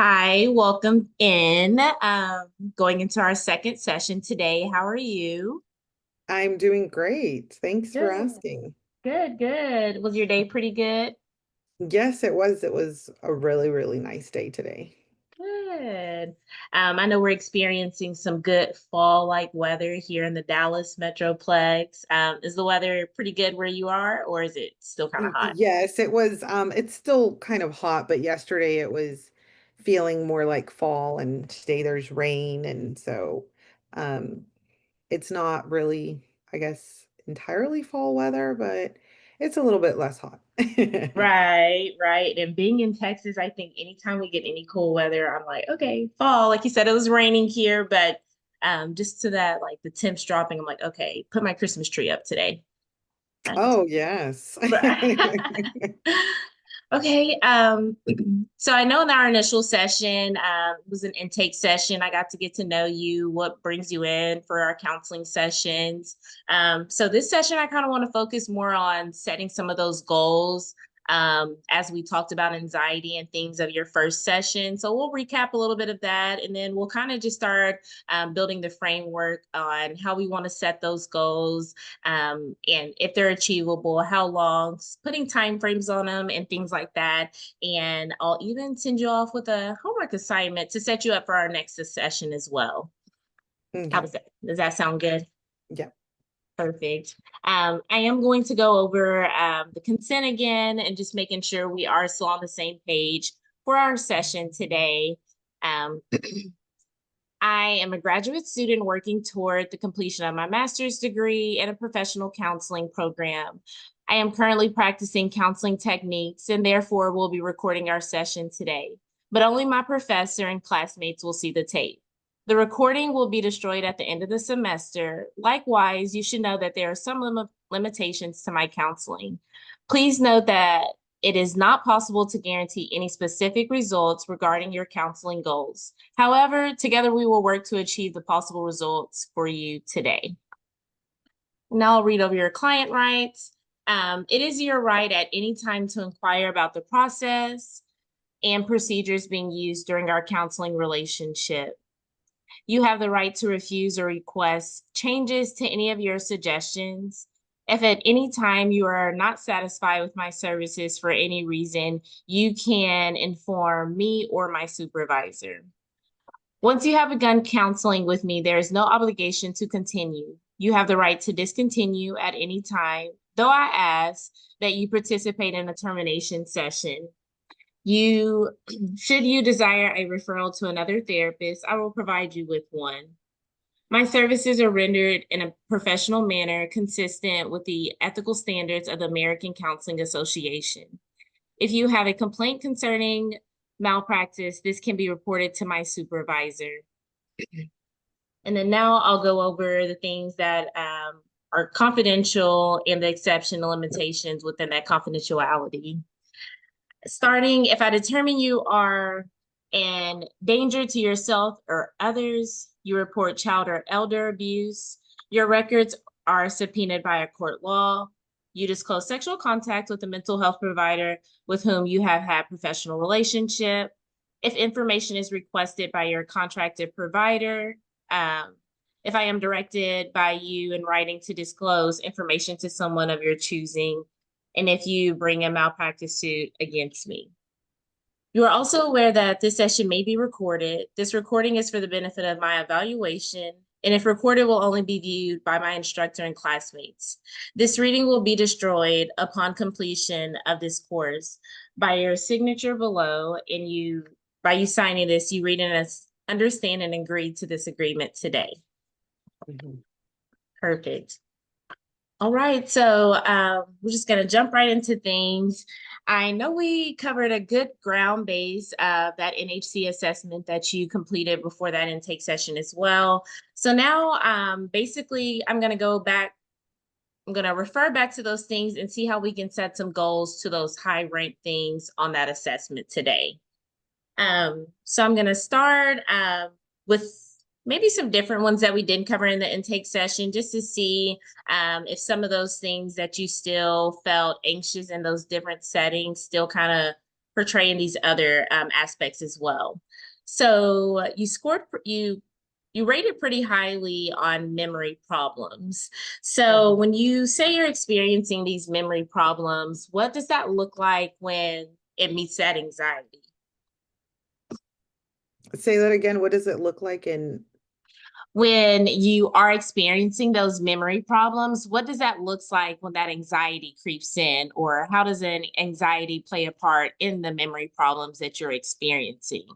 Hi, welcome in. Going into our second session today. How are you? I'm doing great. Thanks for Good, asking. good. Was your day pretty good? Yes, it was. It was a really, really nice day today. Good. I know we're experiencing some good fall-like weather here in the Dallas Metroplex. Is the weather pretty good where you are, or is it still kind of hot? Yes, it was. It's still kind of hot, but yesterday it was feeling more like fall, and today there's rain, and so um, it's not really, I guess, entirely fall weather, but it's a little bit less hot. Right, right. And being in Texas, I think anytime we get any cool weather, I'm like, okay, fall. Like you said, it was raining here, but just to that, like the temps dropping, I'm like, okay, put my Christmas tree up today. And Oh, yes. okay, so I know in our initial session was an intake session. I got to get to know you, what brings you in for our counseling sessions. So this session, I kind of want to focus more on setting some of those goals as we talked about anxiety and things of your first session. So we'll recap a little bit of that, and then we'll kind of just start building the framework on how we want to set those goals and if they're achievable, how long, putting time frames on them and things like that. And I'll even send you off with a homework assignment to set you up for our next session as well. How Okay. does that? Does that sound good? Yeah. Perfect. I am going to go over the consent again and just making sure we are still on the same page for our session today. Um, I am a graduate student working toward the completion of my master's degree in a professional counseling program. I am currently practicing counseling techniques and therefore will be recording our session today, but only my professor and classmates will see the tape. The recording will be destroyed at the end of the semester. Likewise, you should know that there are some limitations to my counseling. Please note that it is not possible to guarantee any specific results regarding your counseling goals. However, together we will work to achieve the possible results for you today. Now I'll read over your client rights. It is your right at any time to inquire about the process and procedures being used during our counseling relationship. You have the right to refuse or request changes to any of your suggestions. If at any time you are not satisfied with my services for any reason, you can inform me or my supervisor. Once you have begun counseling with me, there is no obligation to continue. You have the right to discontinue at any time, though I ask that you participate in a termination session. You, should you desire a referral to another therapist, I will provide you with one. My services are rendered in a professional manner consistent with the ethical standards of the American Counseling Association. If you have a complaint concerning malpractice, this can be reported to my supervisor. And then now I'll go over the things that are confidential and the exception and limitations within that confidentiality. Starting, if I determine you are in danger to yourself or others, you report child or elder abuse, your records are subpoenaed by a court law, you disclose sexual contact with a mental health provider with whom you have had professional relationship. If information is requested by your contracted provider, um, if I am directed by you in writing to disclose information to someone of your choosing, and if you bring a malpractice suit against me. You are also aware that this session may be recorded. This recording is for the benefit of my evaluation, and if recorded, will only be viewed by my instructor and classmates. This reading will be destroyed upon completion of this course. By your signature below, and by you signing this, you read and understand and agree to this agreement today. Mhm. Perfect. All right, so we're just going to jump right into things. I know we covered a good ground base of that NHC assessment that you completed before that intake session as well. So now, basically, I'm going to go back. I'm going to refer back to those things and see how we can set some goals to those high ranked things on that assessment today. So I'm going to start with maybe some different ones that we didn't cover in the intake session, just to see if some of those things that you still felt anxious in those different settings still kind of portraying these other aspects as well. So you rated pretty highly on memory problems. So Mhm. when you say you're experiencing these memory problems, what does that look like when it meets that anxiety? Say that again. What does it look like in? When you are experiencing those memory problems, what does that looks like when that anxiety creeps in, or how does an anxiety play a part in the memory problems that you're experiencing?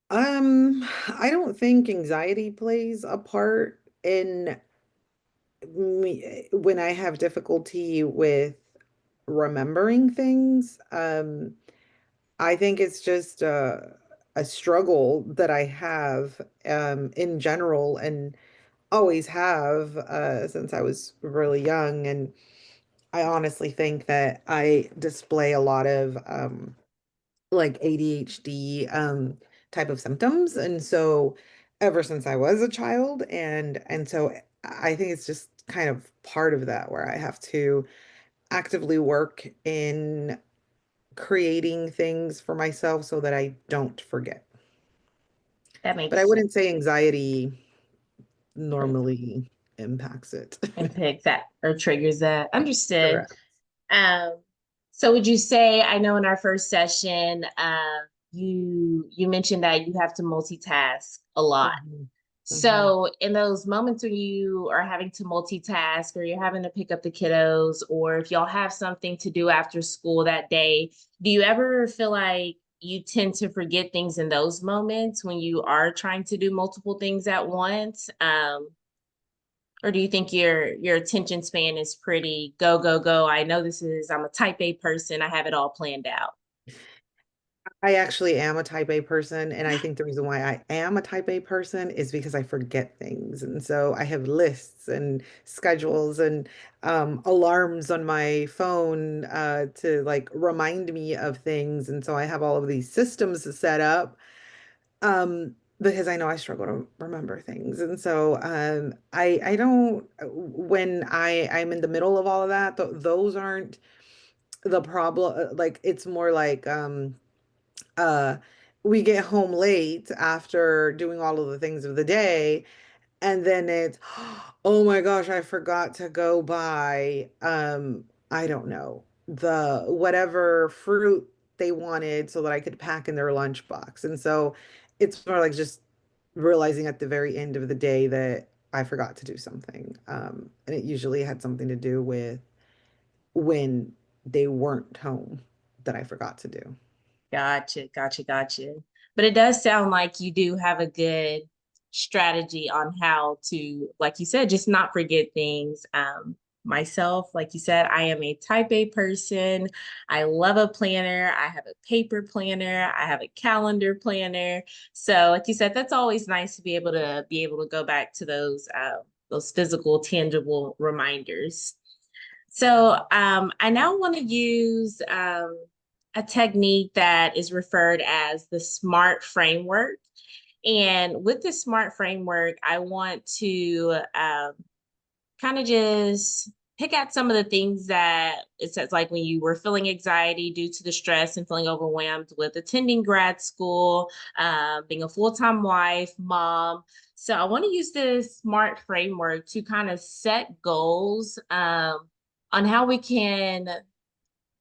I don't think anxiety plays a part in me when I have difficulty with remembering things. I think it's just a struggle that I have in general and always have since I was really young. And I honestly think that I display a lot of like ADHD type of symptoms. And so ever since I was a child, and so I think it's just kind of part of that where I have to actively work in creating things for myself so that I don't forget. That But I makes wouldn't say anxiety normally impacts it. impacts that or triggers that. Understood. Correct. Um, so would you say, I know in our first session, you mentioned that you have to multitask a lot. Mhm. Mhm. So in those moments when you are having to multitask or you're having to pick up the kiddos, or if y'all have something to do after school that day, do you ever feel like you tend to forget things in those moments when you are trying to do multiple things at once? Or do you think your attention span is pretty go, go, go? I know I'm a type A person. I have it all planned out. I actually am a type A person, and I think the reason why I am a type A person is because I forget things. And so I have lists and schedules and alarms on my phone to like remind me of things. And so I have all of these systems set up because I know I struggle to remember things. And so I don't, when I'm in the middle of all of that, th those aren't the problem. Like it's more like, uh we get home late after doing all of the things of the day, and then it's oh my gosh, I forgot to go buy I don't know, the whatever fruit they wanted so that I could pack in their lunchbox. And so it's more like just realizing at the very end of the day that I forgot to do something, and it usually had something to do with when they weren't home that I forgot to do. Gotcha, gotcha, gotcha. But it does sound like you do have a good strategy on how to, like you said, just not forget things. Myself, like you said, I am a type A person. I love a planner. I have a paper planner. I have a calendar planner. So, like you said, that's always nice to be able to go back to those physical, tangible reminders. So I now want to use a technique that is referred as the SMART framework. And with the SMART framework, I want to kind of just pick out some of the things that it says, like when you were feeling anxiety due to the stress and feeling overwhelmed with attending grad school, being a full-time wife, mom. So I want to use this SMART framework to kind of set goals on how we can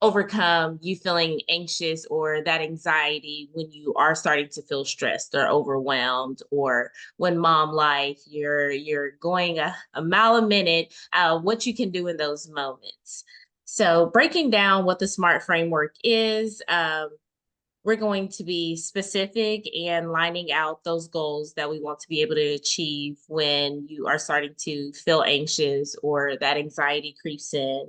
overcome you feeling anxious or that anxiety when you are starting to feel stressed or overwhelmed, or when mom life you're going a mile a minute, what you can do in those moments. So breaking down what the SMART framework is, we're going to be specific and lining out those goals that we want to be able to achieve when you are starting to feel anxious or that anxiety creeps in.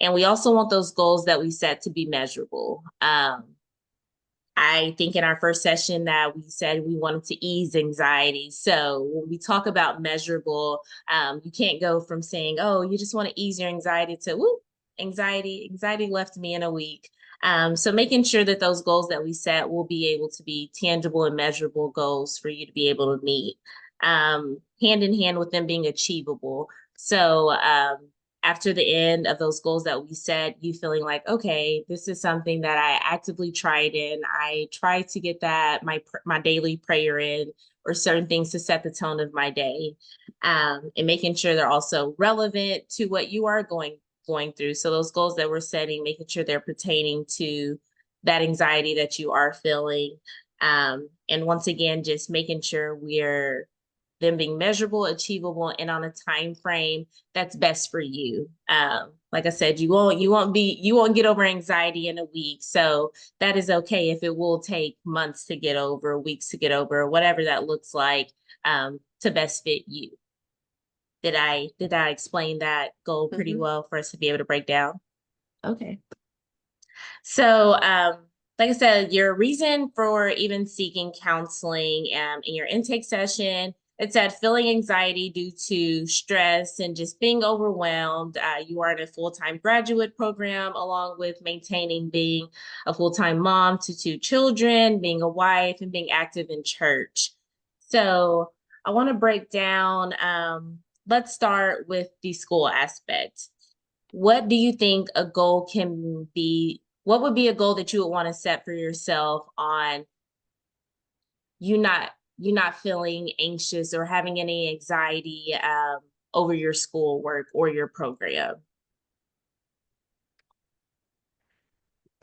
And we also want those goals that we set to be measurable. I think in our first session that we said we wanted to ease anxiety. So when we talk about measurable, you can't go from saying, oh, you just want to ease your anxiety to, whoo, anxiety left me in a week. So making sure that those goals that we set will be able to be tangible and measurable goals for you to be able to meet, hand in hand with them being achievable. So after the end of those goals that we set, you feeling like, okay, this is something that I actively tried in. I tried to get that my daily prayer in, or certain things to set the tone of my day, and making sure they're also relevant to what you are going through. So those goals that we're setting, making sure they're pertaining to that anxiety that you are feeling. And once again, just making sure we're them being measurable, achievable, and on a time frame that's best for you. Like I said, you won't get over anxiety in a week. So that is okay if it will take months to get over, weeks to get over, whatever that looks like, to best fit you. Did I explain that goal pretty Mhm. well for us to be able to break down? Okay. So, like I said, your reason for even seeking counseling in your intake session, it said feeling anxiety due to stress and just being overwhelmed. You are in a full-time graduate program, along with maintaining being a full-time mom to two children, being a wife, and being active in church. So, I want to break down. Let's start with the school aspect. What do you think a goal can be? What would be a goal that you would want to set for yourself on you not feeling anxious or having any anxiety over your schoolwork or your program?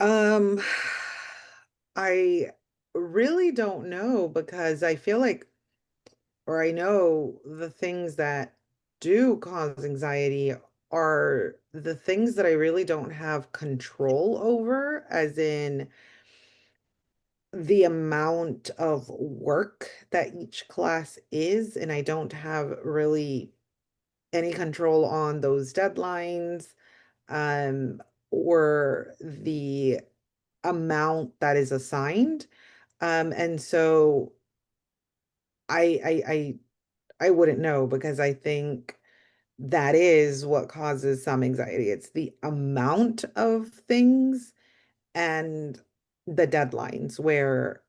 Um, I really don't know because I feel like, or I know the things that do cause anxiety are the things that I really don't have control over, as in the amount of work that each class is, and I don't have really any control on those deadlines, um, or the amount that is assigned. And so I I I wouldn't know because I think that is what causes some anxiety. It's the amount of things and the deadlines where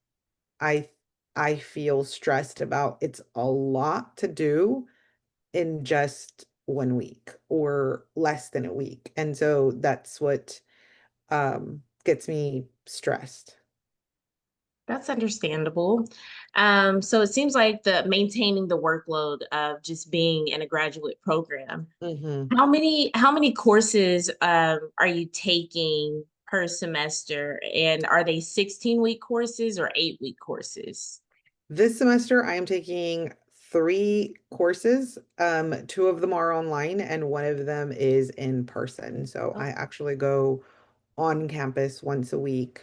I I feel stressed about. It's a lot to do in just 1 week or less than a week. And so that's what gets me stressed. That's understandable. So it seems like the maintaining the workload of just being in a graduate program. Hmm. How many courses are you taking per semester? And are they 16-week courses or 8-week courses? This semester, I am taking 3 courses. Two of them are online, and one of them is in person. So I actually go on campus once a week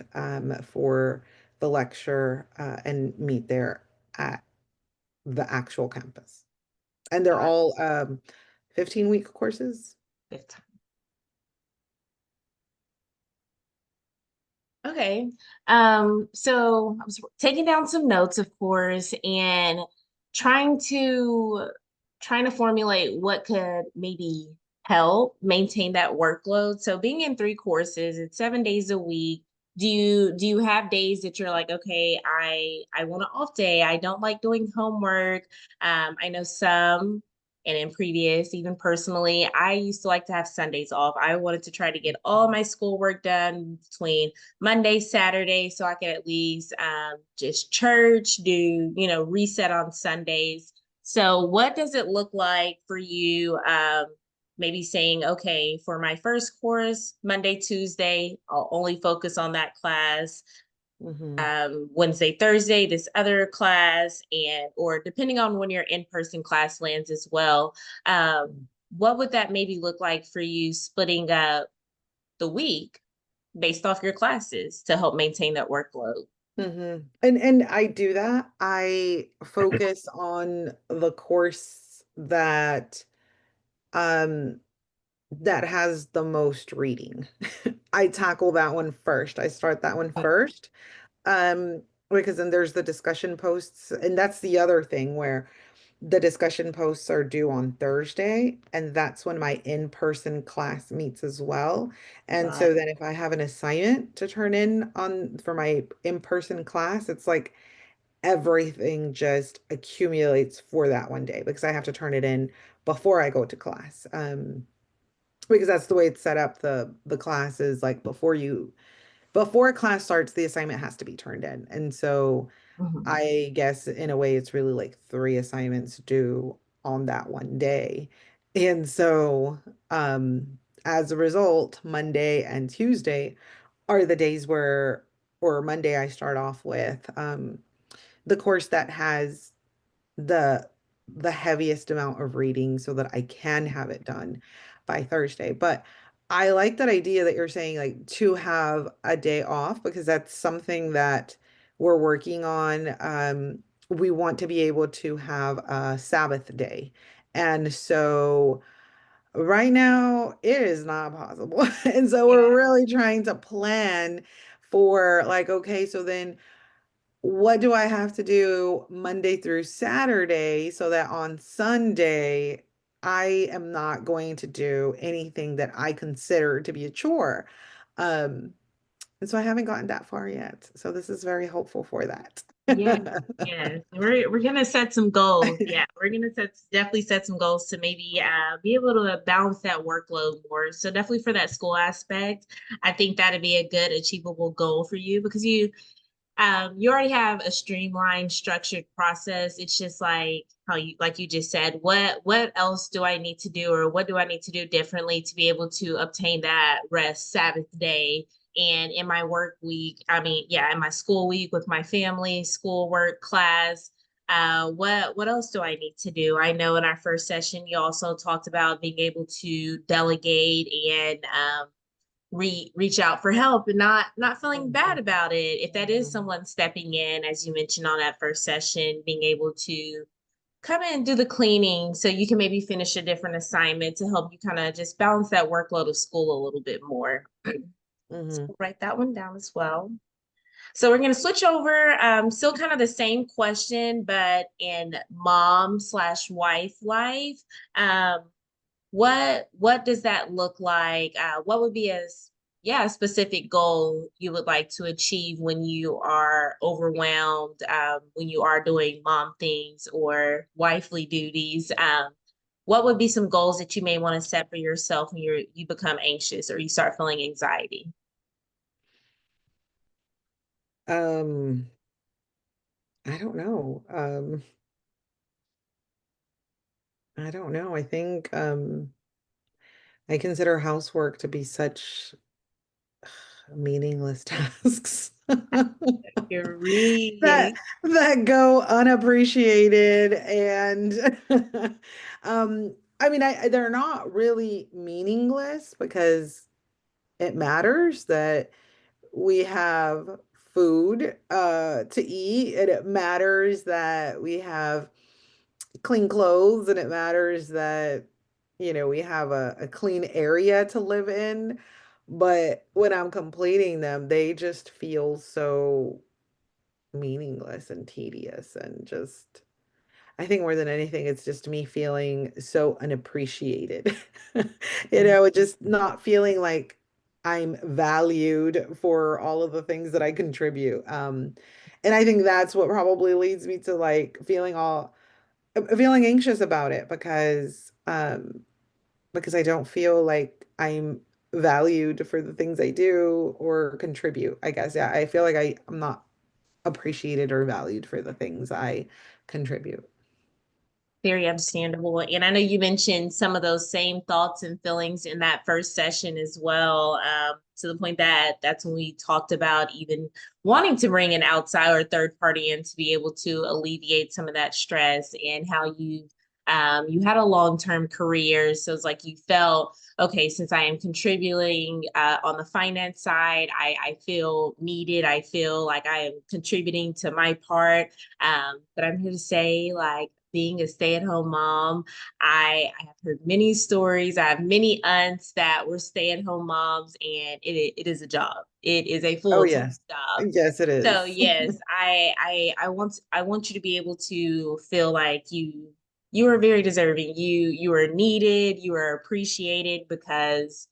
for the lecture and meet there at the actual campus. And they're Got all 15-week courses. it. Okay. So I was taking down some notes, of course, and trying to trying to formulate what could maybe help maintain that workload. So being in 3 courses, it's 7 days a week. Do you have days that you're like, okay, I want an off day. I don't like doing homework. I know some, and in previous, even personally, I used to like to have Sundays off. I wanted to try to get all my schoolwork done between Monday, Saturday, so I could at least just church, reset on Sundays. So, what does it look like for you? Maybe saying, okay, for my first course, Monday, Tuesday, I'll only focus on that class. Hmm. Wednesday, Thursday, this other class, and or depending on when your in-person class lands as well. What would that maybe look like for you splitting up the week based off your classes to help maintain that workload? And I do that. I focus on the course um that has the most reading. I tackle that one first. I start that one first. Um, because then there's the discussion posts, and that's the other thing where the discussion posts are due on Thursday, and that's when my in-person class meets as well. And Got so then if I have an assignment to turn in on for my in-person class, it's like everything just accumulates for that one day because I have to turn it in before I go to class. because that's the way it's set up. The classes, like before a class starts, the assignment has to be turned in. And so Mhm. I guess in a way it's really like three assignments due on that one day. And so as a result, Monday and Tuesday are the days where, or Monday I start off with the course that has the the heaviest amount of reading so that I can have it done by Thursday. But I like that idea that you're saying like to have a day off because that's something that we're working on. We want to be able to have a Sabbath day. And so right now it is not possible. And so we're Yeah. really trying to plan for like, okay, so then what do I have to do Monday through Saturday so that on Sunday I am not going to do anything that I consider to be a chore? Um, and so I haven't gotten that far yet. So this is very hopeful for that. Yes, yes. We're gonna set some goals. Yeah, we're gonna definitely set some goals to maybe be able to balance that workload more. So definitely for that school aspect, I think that'd be a good achievable goal for you because you already have a streamlined, structured process. It's just like how you, like you just said, what else do I need to do, or what do I need to do differently to be able to obtain that rest Sabbath day? And in my work week, I mean, yeah, in my school week with my family, school work, class, what else do I need to do? I know in our first session, you also talked about being able to delegate and reach out for help and not feeling bad Mhm. about it if that is Mhm. someone stepping in, as you mentioned on that first session, being able to come in and do the cleaning so you can maybe finish a different assignment to help you kind of just balance that workload of school a little bit more. So Mhm. write that one down as well. So we're going to switch over, still kind of the same question, but in mom slash wife life. Um, what does that look like? What would be yeah, a specific goal you would like to achieve when you are overwhelmed, when you are doing mom things or wifely duties? What would be some goals that you may want to set for yourself when you become anxious or you start feeling anxiety? Um, I don't know. I don't know. I think I consider housework to be such meaningless tasks. that Agree. that go unappreciated and I mean they're not really meaningless because it matters that we have food to eat and it matters that we have clean clothes and it matters that we have a clean area to live in, but when I'm completing them they just feel so meaningless and tedious and just I think more than anything it's just me feeling so unappreciated. Just not feeling like I'm valued for all of the things that I contribute. And I think that's what probably leads me to like feeling anxious about it because I don't feel like I'm valued for the things I do or contribute, I guess. Yeah, I feel like I'm not appreciated or valued for the things I contribute. Very understandable. And I know you mentioned some of those same thoughts and feelings in that first session as well, to the point that that's when we talked about even wanting to bring an outside or third party in to be able to alleviate some of that stress and how you had a long-term career. So it's like you felt, okay, since I am contributing on the finance side, I feel needed. I feel like I am contributing to my part. But I'm here to say, like, being a stay-at-home mom, I have heard many stories. I have many aunts that were stay-at-home moms, and it is a job. It is a Oh, full-time yes. job. Yes, it So is. yes, I want you to be able to feel like you are very deserving. You are needed. You are appreciated because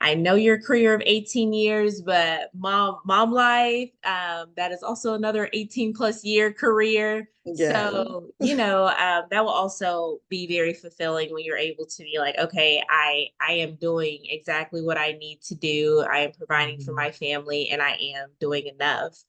I know your career of 18 years, but mom life, that is also another 18 plus year career. Yeah. So, that will also be very fulfilling when you're able to be like, okay, I am doing exactly what I need to do. I am providing for Mhm. my family and I am doing enough.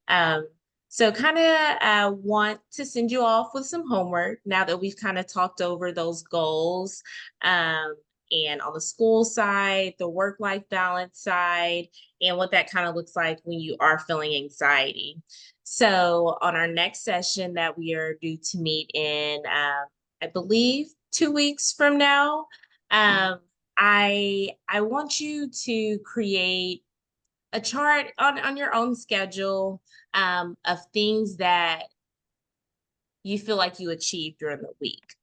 Um, so kind of want to send you off with some homework now that we've kind of talked over those goals. Um, and on the school side, the work-life balance side, and what that kind of looks like when you are feeling anxiety. So on our next session that we are due to meet in, I believe 2 weeks from now, um, I want you to create a chart on your own schedule of things that you feel like you achieved during the week.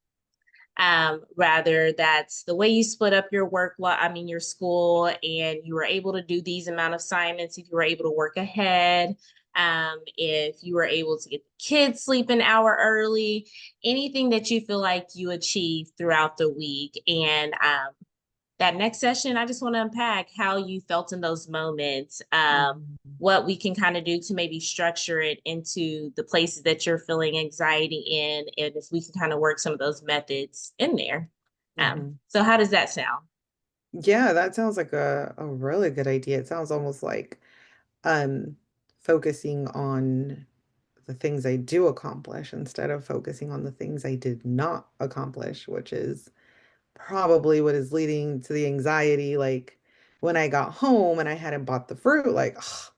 Rather that's the way you split up your your school, and you were able to do these amount of assignments, if you were able to work ahead, if you were able to get the kids sleep an hour early, anything that you feel like you achieved throughout the week. And that next session, I just want to unpack how you felt in those moments, Mhm. what we can kind of do to maybe structure it into the places that you're feeling anxiety in, and if we can kind of work some of those methods in there. Mhm. So how does that sound? Yeah, that sounds like a really good idea. It sounds almost like um focusing on the things I do accomplish instead of focusing on the things I did not accomplish, which is probably what is leading to the anxiety. Like when I got home and I hadn't bought the fruit, like ugh,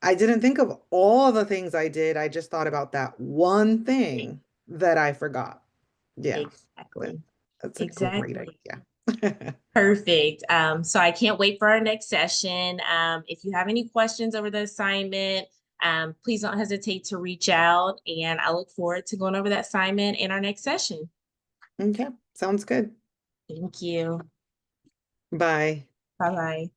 I didn't think of all the things I did. I just thought about that one E- thing that I forgot. Yeah, that, Exactly. that's a great Exactly. idea. Perfect. So I can't wait for our next session. If you have any questions over the assignment, please don't hesitate to reach out. And I look forward to going over that assignment in our next session. Okay, sounds good. Thank you. Bye. Bye bye.